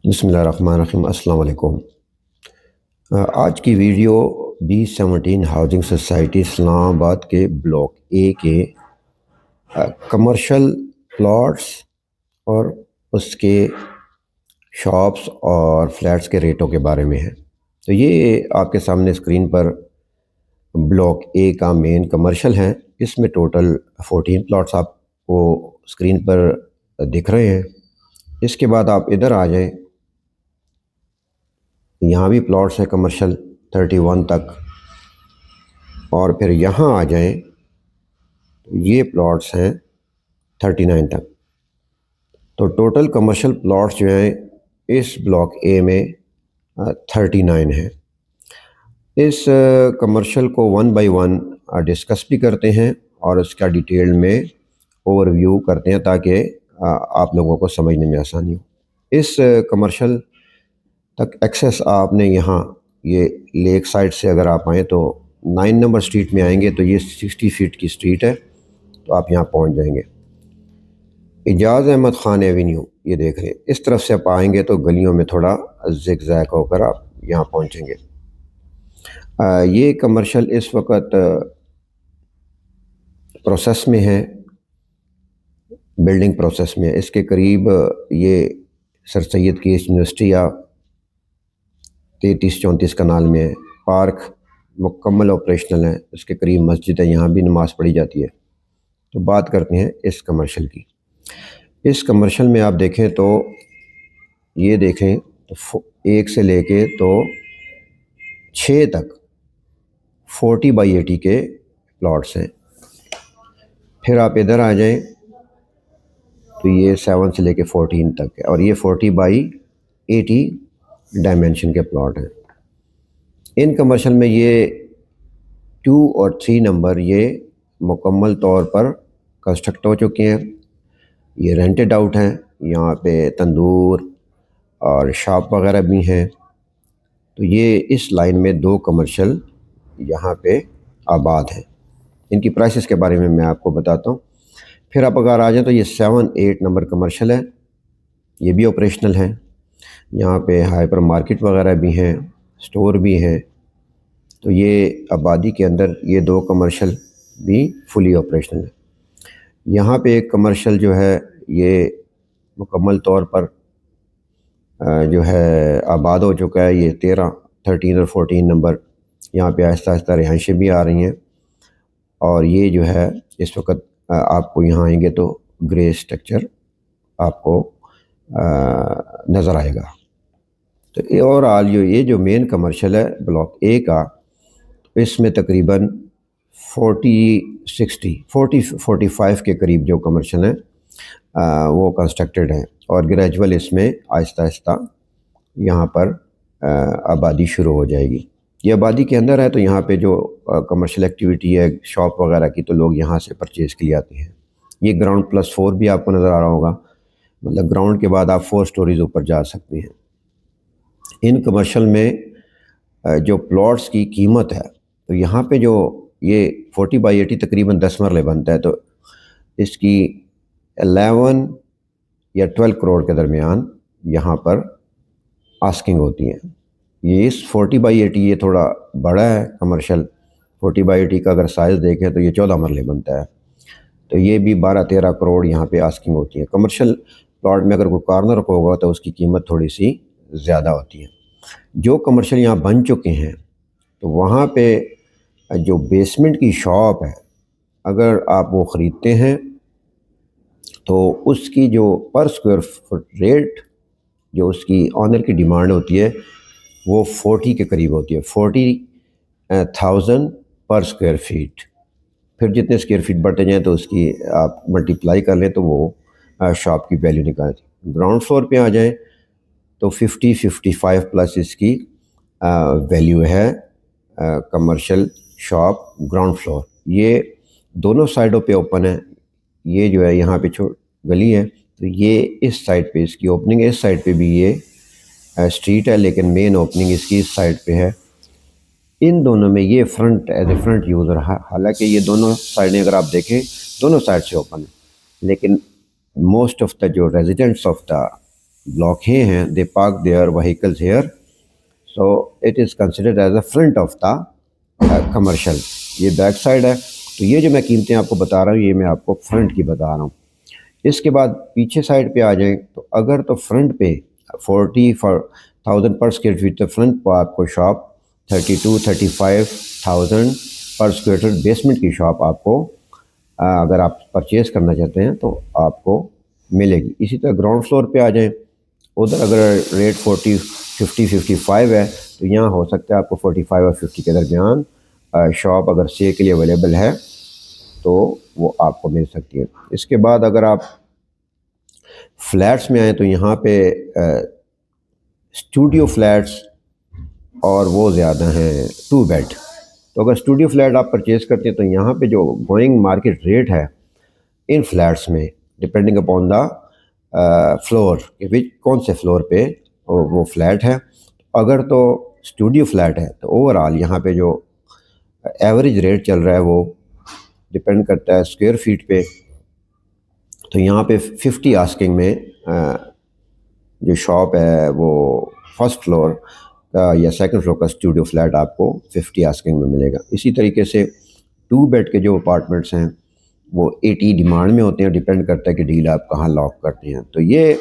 बिस्मिल्लाहिर्रहमानिर्रहीम। अस्सलाम वालेकुम। आज की video B17 housing society Islamabad के ब्लॉक ए के कमर्शियल प्लॉट्स और उसके शॉप्स और फ्लैट्स के रेटों के बारे में है। तो ये आपके सामने स्क्रीन पर ब्लॉक ए का मेन कमर्शियल है। इसमें टोटल 14 प्लॉट्स आपको स्क्रीन पर दिख रहे हैं। इसके बाद आप इधर आ जाएं, यहाँ भी प्लॉट्स हैं कमर्शियल 31 तक, और फिर यहाँ आ जाएं तो ये प्लॉट्स हैं 39 तक। तो टोटल कमर्शियल प्लॉट्स जो हैं इस ब्लॉक ए में 39 हैं। इस कमर्शियल को वन बाय वन डिस्कस भी करते हैं और उसका डिटेल में ओवरव्यू करते हैं ताकि आप लोगों को समझने में आसानी हो। इस कमर्शियल तक एक्सेस आपने यहाँ ये लेक साइड से अगर आप आएँ तो 9 नंबर स्ट्रीट में आएंगे तो ये 60 फीट की स्ट्रीट है, तो आप यहाँ पहुँच जाएंगे। इजाज़ अहमद ख़ान एवेन्यू ये देख रहे हैं। इस तरफ से आप आएंगे तो गलियों में थोड़ा ज़िगज़ैग होकर आप यहाँ पहुँचेंगे। ये कमर्शियल इस वक्त प्रोसेस में है, बिल्डिंग प्रोसेस में है। इसके करीब ये सर सैयद की यूनिवर्सिटी या 33-34 कनाल में है। पार्क मुकम्मल ऑपरेशनल है। उसके करीब मस्जिद है, यहाँ भी नमाज़ पढ़ी जाती है। तो बात करते हैं इस कमर्शियल की। इस कमर्शियल में आप देखें तो ये देखें तो 1 से लेके तो 6 तक 40 बाई 80 के प्लॉट्स हैं। फिर आप इधर आ जाएं तो ये 7 से लेके 14 तक है और ये 40 बाई 80 डायमेंशन के प्लॉट हैं। इन कमर्शियल में ये 2 और 3 नंबर ये मुकम्मल तौर पर कंस्ट्रक्ट हो चुके हैं। ये रेंटेड आउट हैं। यहाँ पे तंदूर और शॉप वगैरह भी हैं। तो ये इस लाइन में 2 कमर्शियल यहाँ पे आबाद हैं। इनकी प्राइसेस के बारे में मैं आपको बताता हूँ। फिर आप अगर आ जाएँ तो ये 7-8 नंबर कमर्शियल है, ये भी ऑपरेशनल है। यहाँ पे हाइपर मार्केट वगैरह भी हैं, स्टोर भी हैं। तो ये आबादी के अंदर ये 2 कमर्शियल भी फुली ऑपरेशनल है। यहाँ पे एक कमर्शियल जो है ये मुकम्मल तौर पर जो है आबाद हो चुका है। ये 13 और 14 नंबर यहाँ पे आहिस्ता आहिस्ता रिहाइशें भी आ रही हैं। और ये जो है इस वक्त आपको यहाँ आएंगे तो ग्रे स्ट्रक्चर आपको नज़र आएगा। तो ये ओवरऑल ये जो मेन कमर्शियल है ब्लॉक ए का, इसमें तकरीबन 40-45 के करीब जो कमर्शियल हैं वो कंस्ट्रक्टेड हैं और ग्रेजुअल इसमें आहिस्ता आहिस्ता यहाँ पर आबादी शुरू हो जाएगी। ये आबादी के अंदर है तो यहाँ पे जो कमर्शियल एक्टिविटी है शॉप वगैरह की, तो लोग यहाँ से परचेज़ के लिए आते हैं। ये ग्राउंड +4 भी आपको नज़र आ रहा होगा, मतलब ग्राउंड के बाद आप 4 स्टोरीज़ ऊपर जा सकते हैं। इन कमर्शियल में जो प्लॉट्स की कीमत है, तो यहाँ पे जो ये 40 बाई 80 तकरीबन 10 मरले बनता है, तो इसकी 11 या 12 करोड़ के दरमियान यहाँ पर आस्किंग होती हैं। ये इस 40 बाई 80 ये थोड़ा बड़ा है कमर्शियल। 40 बाई 80 का अगर साइज़ देखें तो ये 14 मरले बनता है। तो ये भी 12-13 करोड़ यहाँ पे आस्किंग होती है। कमर्शियल प्लॉट में अगर कोई कॉर्नर होगा तो उसकी कीमत थोड़ी सी ज़्यादा होती है। जो कमर्शियल यहाँ बन चुके हैं तो वहाँ पे जो बेसमेंट की शॉप है, अगर आप वो ख़रीदते हैं तो उसकी जो पर स्क्वायर फुट रेट जो उसकी ऑनर की डिमांड होती है वो 40 के करीब होती है, 40,000 पर स्क्वायर फीट। फिर जितने स्क्वायर फीट बढ़ते जाएँ तो उसकी आप मल्टीप्लाई कर लें तो वो शॉप की वैल्यू निकालती। ग्राउंड फ्लोर पे आ जाएँ तो 50-55 प्लस इसकी वैल्यू है कमर्शियल शॉप ग्राउंड फ्लोर। ये दोनों साइडों पे ओपन है। ये जो है यहाँ पे गली है तो ये इस साइड पे इसकी ओपनिंग है, इस साइड पे भी ये स्ट्रीट है, लेकिन मेन ओपनिंग इसकी इस साइड पे है। इन दोनों में ये front as a front user, हालांकि ये दोनों साइडें अगर आप देखें दोनों साइड से ओपन है, लेकिन मोस्ट ऑफ द जो residents of the block A हैं, they park their vehicles here, so it is considered as the front of the commercial. ये बैक साइड है, तो ये जो मैं कीमतें आपको बता रहा हूँ ये मैं आपको फ्रंट की बता रहा हूँ। इसके बाद पीछे साइड पे आ जाएं तो अगर तो फ्रंट पे 40,000 पर स्क्वायर फीट, तो फ्रंट पर आपको शॉप 32-35,000 पर स्क्वायर फीट बेसमेंट की शॉप आपको अगर आप परचेज़ करना चाहते हैं तो आपको मिलेगी। इसी तरह ग्राउंड फ्लोर पे आ जाएं, उधर अगर रेट 50-55 है तो यहाँ हो सकता है आपको 45 और 50 के दरमियान शॉप अगर सेल के लिए अवेलेबल है तो वो आपको मिल सकती है। इसके बाद अगर आप फ्लैट्स में आए तो यहाँ पे स्टूडियो फ्लैट्स और वो ज़्यादा हैं 2 बेड। तो अगर स्टूडियो फ्लैट आप परचेज़ करते हैं तो यहाँ पे जो गोइंग मार्केट रेट है इन फ्लैट्स में डिपेंडिंग अपॉन द फ्लोर कि विच कौन से फ्लोर पे वो फ्लैट है। अगर तो स्टूडियो फ्लैट है तो ओवरऑल यहाँ पे जो एवरेज रेट चल रहा है वो डिपेंड करता है स्क्वायर फीट पे। तो यहाँ पे 50 आस्किंग में जो शॉप है वो फर्स्ट फ्लोर का या सेकंड फ्लोर का स्टूडियो फ्लैट आपको 50 आस्किंग में मिलेगा। इसी तरीके से 2 बेड के जो अपार्टमेंट्स हैं वो 80 डिमांड में होते हैं, डिपेंड करता है कि डील आप कहाँ लॉक करते हैं। तो ये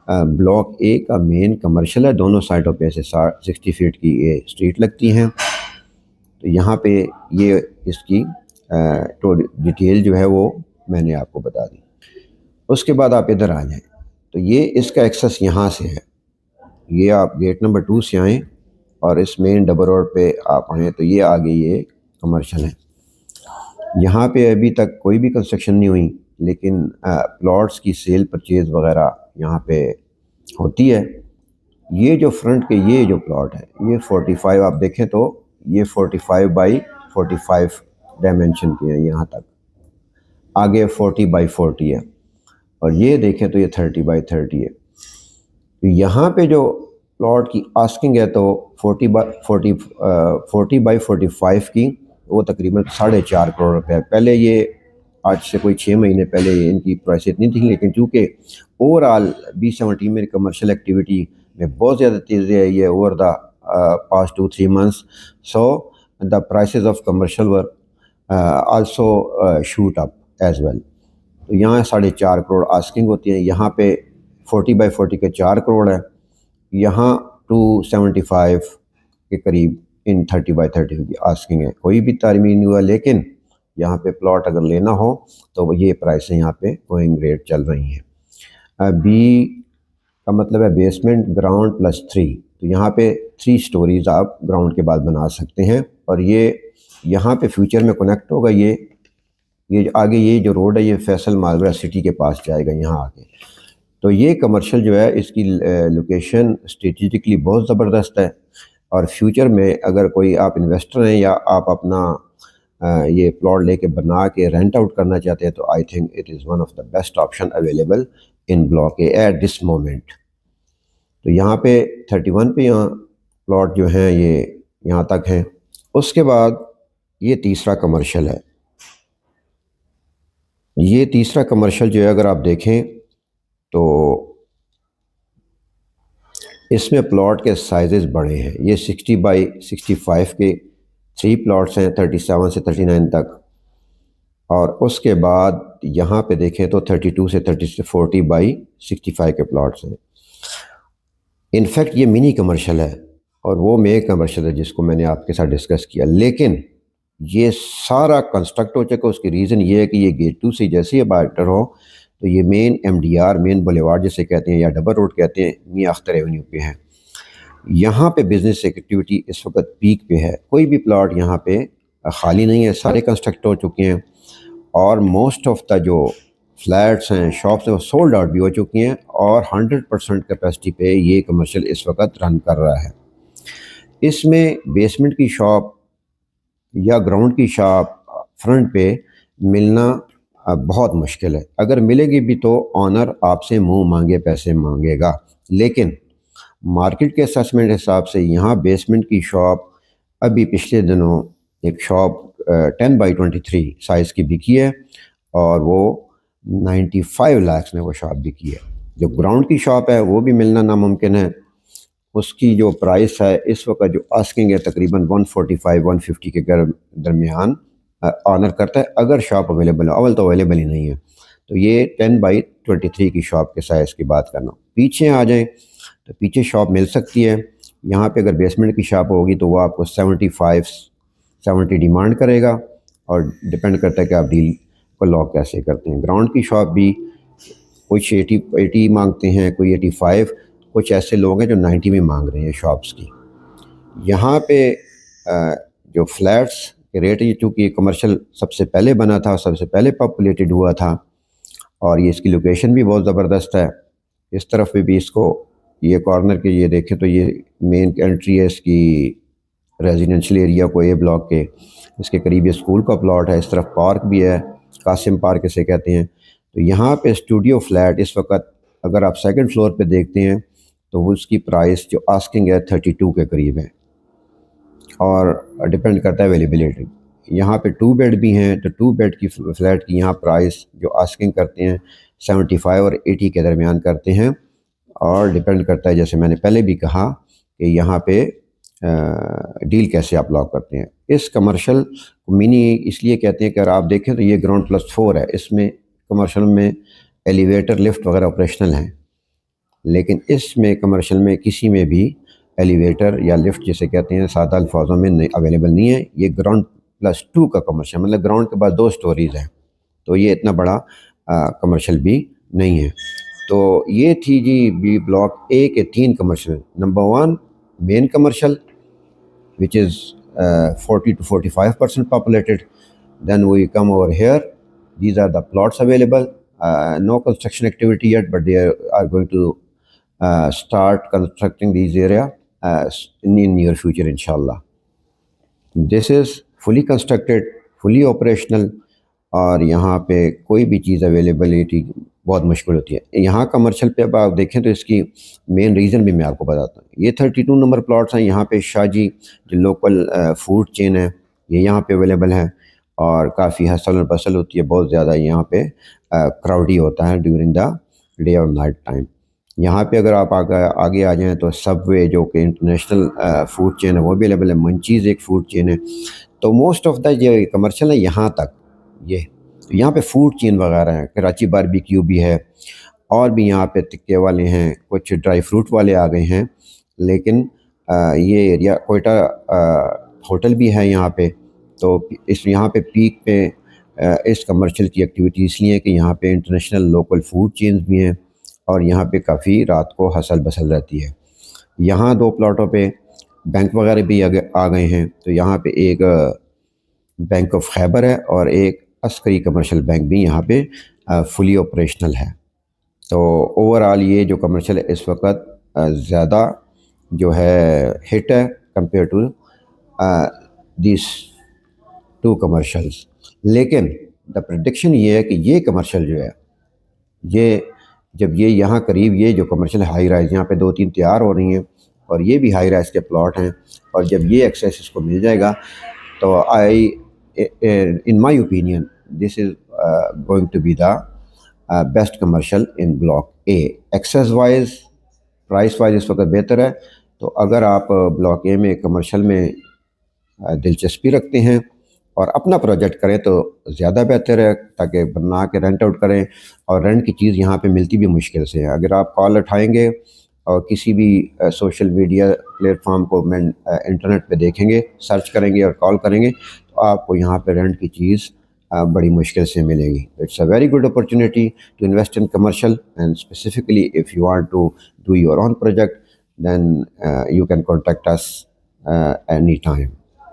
ब्लॉक ए का मेन कमर्शियल है, दोनों साइडों पे ऐसे 60 फीट की ये स्ट्रीट लगती हैं। तो यहाँ पे ये इसकी तो डिटेल जो है वो मैंने आपको बता दी। उसके बाद आप इधर आ जाएं तो ये इसका एक्सेस यहाँ से है, ये आप गेट नंबर 2 से आएँ और इस मेन डबल रोड पे आप आएँ तो ये आगे ये कमर्शियल है। यहाँ पे अभी तक कोई भी कंस्ट्रक्शन नहीं हुई, लेकिन प्लॉट्स की सेल परचेज़ वगैरह यहाँ पे होती है। ये जो फ्रंट के ये जो प्लॉट है ये 45 आप देखें तो ये 45 बाई 45 डायमेंशन के हैं, यहाँ तक आगे 40 बाई 40 है, और ये देखें तो ये 30 बाई 30 है। तो यहाँ पे जो प्लॉट की आस्किंग है तो 40 बाई 45 की वो तकरीबन 4.5 करोड़ रुपए है। पहले ये आज से कोई 6 महीने पहले इनकी प्राइस इतनी थी, लेकिन चूँकि ओवरऑल B17 में कमर्शियल एक्टिविटी में बहुत ज़्यादा तेज़ी आई है over the past 2-3 months, so the prices of commercial were also shoot up as well. तो यहाँ 4.5 करोड़ आस्किंग होती है, यहाँ पे 40 बाई 40 के 4 करोड़ है, यहाँ 275 के करीब इन 30 बाई 30 की आस्किंग है। कोई भी तारीमीन नहीं हुआ, लेकिन यहाँ पे प्लॉट अगर लेना हो तो ये प्राइसें यहाँ पे गोइंग रेट चल रही हैं। बी का मतलब है बेसमेंट ग्राउंड प्लस 3, तो यहाँ पे 3 स्टोरीज़ आप ग्राउंड के बाद बना सकते हैं, और ये यहाँ पे फ्यूचर में कनेक्ट होगा। ये आगे ये जो रोड है ये फैसल मालवरा सिटी के पास जाएगा यहाँ आगे। तो ये कमर्शियल जो है इसकी लोकेशन स्ट्रेटेजिकली बहुत ज़बरदस्त है, और फ्यूचर में अगर कोई आप इन्वेस्टर हैं या आप अपना ये प्लॉट लेके बना के रेंट आउट करना चाहते हैं तो I think it is one of the best option available in block A at this moment. तो यहाँ पे 31 पे यहाँ प्लॉट जो हैं ये यहाँ तक हैं। उसके बाद ये तीसरा कमर्शियल है। ये तीसरा कमर्शियल जो है अगर आप देखें तो इसमें प्लॉट के साइजेस बड़े हैं। ये 60 बाई 65 के 3 प्लॉट्स हैं 37 से 39 तक, और उसके बाद यहाँ पे देखें तो 32 से 40 बाई 65 के प्लॉट्स हैं। इनफैक्ट ये मिनी कमर्शियल है और वो मेन कमर्शियल है जिसको मैंने आपके साथ डिस्कस किया, लेकिन ये सारा कंस्ट्रक्ट हो चुका। उसकी रीज़न ये है कि ये गेट 2 से जैसे ही बाइटर हो तो ये मेन MDR मेन बुलेवार्ड जिसे कहते हैं या डबल रोड कहते हैं, मियां अख्तर एवेन्यू पे है। यहाँ पे बिज़नेस एक्टिविटी इस वक्त पीक पे है। कोई भी प्लॉट यहाँ पे ख़ाली नहीं है, सारे कंस्ट्रक्ट हो चुके हैं, और मोस्ट ऑफ द जो फ्लैट्स हैं शॉप्स हैं वो सोल्ड आउट भी हो चुकी हैं, और 100% कैपेसिटी पे ये कमर्शियल इस वक्त रन कर रहा है। इसमें बेसमेंट की शॉप या ग्राउंड की शॉप फ्रंट पे मिलना बहुत मुश्किल है। अगर मिलेगी भी तो ऑनर आपसे मुंह मांगे पैसे मांगेगा, लेकिन मार्केट के असेसमेंट हिसाब से यहाँ बेसमेंट की शॉप अभी पिछले दिनों एक शॉप 10 बाई 23 साइज़ की बिकी है, और वो 95 लाख में वो शॉप बिकी है, जो ग्राउंड की शॉप है वो भी मिलना नामुमकिन है। उसकी जो प्राइस है इस वक्त जो आस्किंग है तकरीबन 145-150 के दरमियान ऑनर करता है, अगर शॉप अवेलेबल है। अवल तो अवेलेबल ही नहीं है। तो ये 10x23 की शॉप के साइज़ की बात करना। पीछे आ जाएं तो पीछे शॉप मिल सकती है। यहाँ पे अगर बेसमेंट की शॉप होगी तो वो आपको 75-70 डिमांड करेगा, और डिपेंड करता है कि आप डील को लॉक कैसे करते हैं। ग्राउंड की शॉप भी कुछ 80 मांगते हैं, कोई 85, कुछ ऐसे लोग हैं जो 90 में मांग रहे हैं शॉप्स की। यहाँ पे जो फ्लैट्स के रेट, ये चूँकि कमर्शियल सबसे पहले बना था, सबसे पहले पॉपुलेटेड हुआ था, और ये इसकी लोकेशन भी बहुत ज़बरदस्त है। इस तरफ भी इसको, ये कॉर्नर के ये देखें तो ये मेन एंट्री है इसकी रेजिडेंशियल एरिया को, ए ब्लॉक के। इसके करीब ये स्कूल का प्लॉट है, इस तरफ पार्क भी है, कासिम पार्क इसे कहते हैं। तो यहाँ पे स्टूडियो फ्लैट इस वक्त अगर आप सेकंड फ्लोर पे देखते हैं तो वो उसकी प्राइस जो आस्किंग है 32 के करीब है, और डिपेंड करता है अवेलेबिलिटी। यहाँ पे 2 बेड भी हैं, तो 2 बेड की फ्लैट की यहाँ प्राइस जो आस्किंग करते हैं 75 और 80 के दरमियान करते हैं, और डिपेंड करता है, जैसे मैंने पहले भी कहा, कि यहाँ पे डील कैसे आप लॉक करते हैं। इस कमर्शियल मिनी इसलिए कहते हैं कि अगर आप देखें तो ये ग्राउंड प्लस 4 है, इसमें कमर्शियल में एलिवेटर लिफ्ट वगैरह ऑपरेशनल हैं, लेकिन इसमें कमर्शियल में किसी में भी एलिवेटर या लिफ्ट जिसे कहते हैं सादा अल्फाजों में अवेलेबल नहीं है। ये ग्राउंड प्लस 2 का कमर्शियल, मतलब ग्राउंड के बाद 2 स्टोरीज़ हैं, तो ये इतना बड़ा कमर्शियल भी नहीं है। तो ये थी जी बी ब्लॉक ए के 3 commercial. Number 1 main commercial which is 40 to 45% populated. Then we come over here. These are the plots available. No construction activity yet, but they are going to start constructing these area in near future, inshallah. This is fully constructed, fully operational, और यहाँ पे कोई भी चीज़ availability बहुत मुश्किल होती है। यहाँ कमर्शियल पे अब आप देखें तो इसकी मेन रीज़न भी मैं आपको बताता हूँ। ये 32 नंबर प्लॉट्स हैं। यहाँ पे शाहजी जो लोकल फूड चेन है ये यहाँ पे अवेलेबल है, और काफ़ी हसल और बसल होती है बहुत ज़्यादा। यहाँ पे क्राउडी होता है ड्यूरिंग द डे और नाइट टाइम। यहाँ पे अगर आप आगे आ जाएँ तो सबवे जो कि इंटरनेशनल फूड चेन है वो भी अवेलेबल है। मंचीज़ एक फूड चेन है। तो मोस्ट ऑफ द जो कमर्शियल है यहाँ तक ये, तो यहाँ पे फूड चेन वगैरह है, कराची बारबेक्यू भी है, और भी यहाँ पे टिक्के वाले हैं, कुछ ड्राई फ्रूट वाले आ गए हैं। लेकिन ये एरिया कोयटा होटल भी है यहाँ पे। तो इस यहाँ पे पीक पे इस कमर्शियल की एक्टिविटी इसलिए कि यहाँ पे इंटरनेशनल लोकल फूड चेन्स भी हैं, और यहाँ पे काफ़ी रात को हसल बसल रहती है। यहाँ 2 प्लॉटों पे बैंक वगैरह भी आ गए हैं। तो यहाँ पे एक बैंक ऑफ खैबर है, और एक अस्करी कमर्शियल बैंक भी यहाँ पे फुली ऑपरेशनल है। तो ओवरऑल ये जो कमर्शियल है इस वक्त ज़्यादा जो है हिट है कंपेयर टू दिस 2 कमर्शियल्स। लेकिन द प्रेडिक्शन ये है कि ये कमर्शियल जो है, ये जब ये यहाँ करीब ये जो कमर्शियल हाई राइज यहाँ पे 2-3 तैयार हो रही हैं, और ये भी हाई राइज के प्लॉट हैं, और जब ये एक्सेस इसको मिल जाएगा तो in my opinion, this is going to be the best commercial in block A. Access wise, price wise इस वक्त बेहतर है। तो अगर आप ब्लॉक ए में कमर्शियल में दिलचस्पी रखते हैं और अपना प्रोजेक्ट करें तो ज़्यादा बेहतर है, ताकि बना के रेंट आउट करें। और रेंट की चीज़ यहाँ पे मिलती भी मुश्किल से है। अगर आप कॉल उठाएंगे और किसी भी सोशल मीडिया प्लेटफॉर्म को इंटरनेट पे देखेंगे, सर्च करेंगे और कॉल करेंगे, तो आपको यहाँ पे रेंट की चीज़ बड़ी मुश्किल से मिलेगी। It's a very good opportunity to invest in commercial, and specifically if you want to do your own project then you can contact us any time.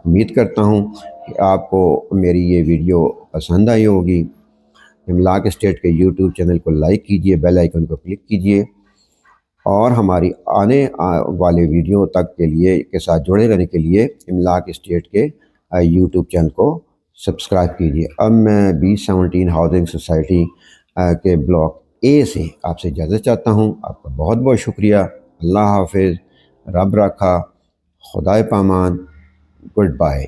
उम्मीद करता हूँ कि आपको मेरी ये वीडियो पसंद आई होगी। इमलाक स्टेट के यूट्यूब चैनल को लाइक कीजिए, बेल आइकन को क्लिक कीजिए, और हमारी आने वाले वीडियो तक के साथ जुड़े रहने के लिए इमलाक स्टेट के यूट्यूब चैनल को सब्सक्राइब कीजिए। अब मैं B17 हाउसिंग सोसाइटी के ब्लॉक ए से आपसे इजाज़त चाहता हूँ। आपका बहुत बहुत शुक्रिया। अल्लाह हाफिज़, रब रखा, खुदाए पामान, गुड बाय।